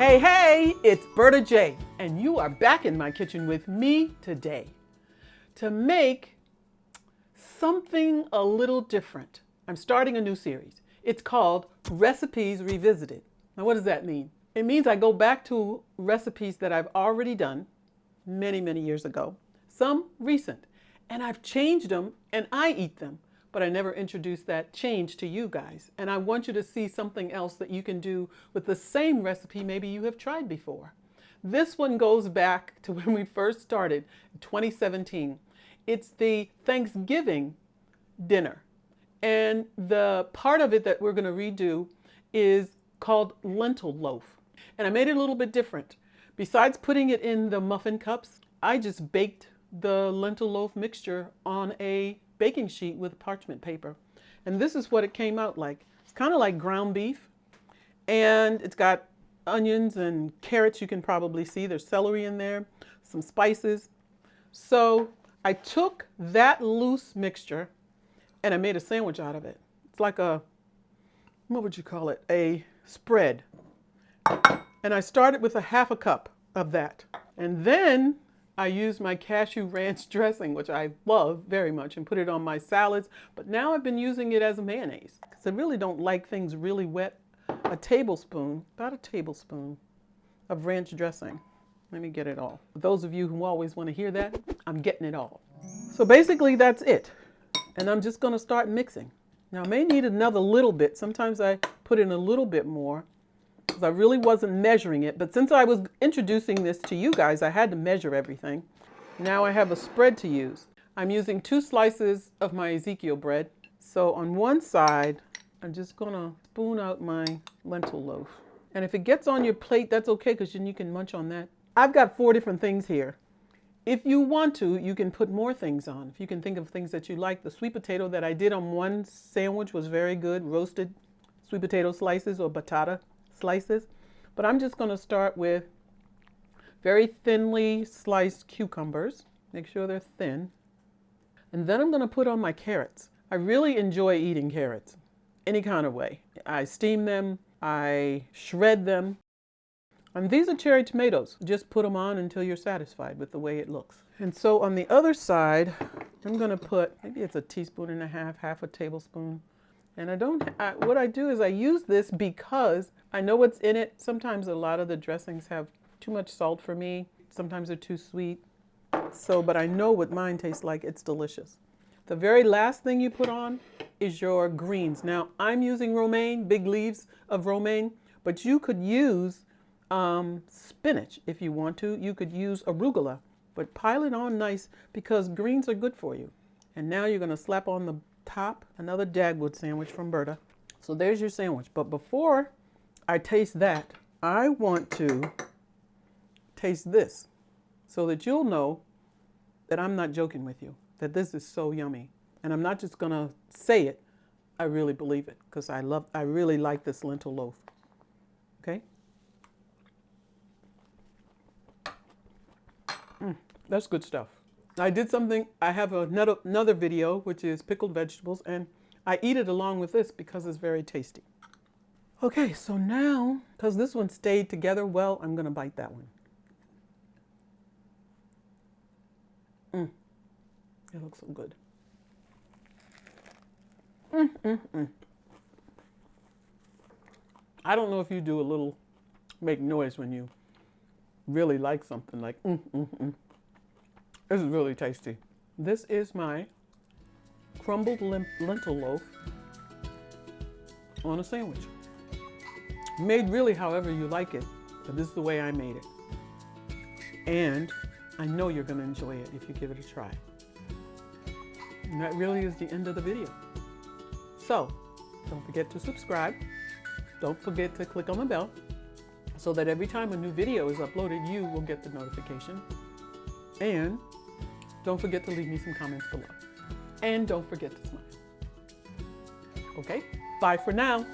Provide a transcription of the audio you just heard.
Hey, hey, it's Berta J, and you are back in my kitchen with me today to make something a little different. I'm starting a new series. It's called Recipes Revisited. Now, what does that mean? It means I go back to recipes that I've already done many, many years ago, some recent, and I've changed them and I eat them. But I never introduced that change to you guys. And I want you to see something else that you can do with the same recipe maybe you have tried before. This one goes back to when we first started in 2017. It's the Thanksgiving dinner. And the part of it that we're going to redo is called lentil loaf. And I made it a little bit different. Besides putting it in the muffin cups, I just baked the lentil loaf mixture on a baking sheet with parchment paper. And this is what it came out like. It's kind of like ground beef, and it's got onions and carrots. You can probably see there's celery in there, some spices. So I took that loose mixture and I made a sandwich out of it. It's like a, what would you call it? A spread. And I started with a half a cup of that. And then I used my Cashew Ranch Dressing, which I love very much, and put it on my salads. But now I've been using it as a mayonnaise because I really don't like things really wet. A tablespoon, about a tablespoon of ranch dressing. Let me get it all. For those of you who always want to hear that, I'm getting it all. So basically that's it. And I'm just going to start mixing. Now I may need another little bit. Sometimes I put in a little bit more, because I really wasn't measuring it. But since I was introducing this to you guys, I had to measure everything. Now I have a spread to use. I'm using 2 slices of my Ezekiel bread. So on one side, I'm just gonna spoon out my lentil loaf. And if it gets on your plate, that's okay, because then you can munch on that. I've got 4 different things here. If you want to, you can put more things on. If you can think of things that you like. The sweet potato that I did on one sandwich was very good. Roasted sweet potato slices or batata slices. But I'm just going to start with very thinly sliced cucumbers. Make sure they're thin. And then I'm going to put on my carrots. I really enjoy eating carrots any kind of way. I steam them, I shred them. And these are cherry tomatoes. Just put them on until you're satisfied with the way it looks. And so on the other side, I'm going to put, maybe it's a teaspoon and a half a tablespoon. And what I do is I use this because I know what's in it. Sometimes a lot of the dressings have too much salt for me. Sometimes they're too sweet. But I know what mine tastes like. It's delicious. The very last thing you put on is your greens. Now I'm using romaine, big leaves of romaine, but you could use spinach if you want to. You could use arugula, but pile it on nice because greens are good for you. And now you're going to slap on the top another Dagwood sandwich from Berta. So there's your sandwich. But before I taste that, I want to taste this so that you'll know that I'm not joking with you, that this is so yummy. And I'm not just going to say it. I really believe it because I really like this lentil loaf. Okay? That's good stuff. I did something, I have another video, which is pickled vegetables, and I eat it along with this because it's very tasty. Okay, so now, because this one stayed together well, I'm going to bite that one. It looks so good. I don't know if you do a little make noise when you really like something like This is really tasty. This is my crumbled lentil loaf on a sandwich. Made really however you like it, but this is the way I made it. And I know you're going to enjoy it if you give it a try. And that really is the end of the video. So, don't forget to subscribe. Don't forget to click on the bell so that every time a new video is uploaded, you will get the notification. And don't forget to leave me some comments below. And don't forget to smile. Okay? Bye for now.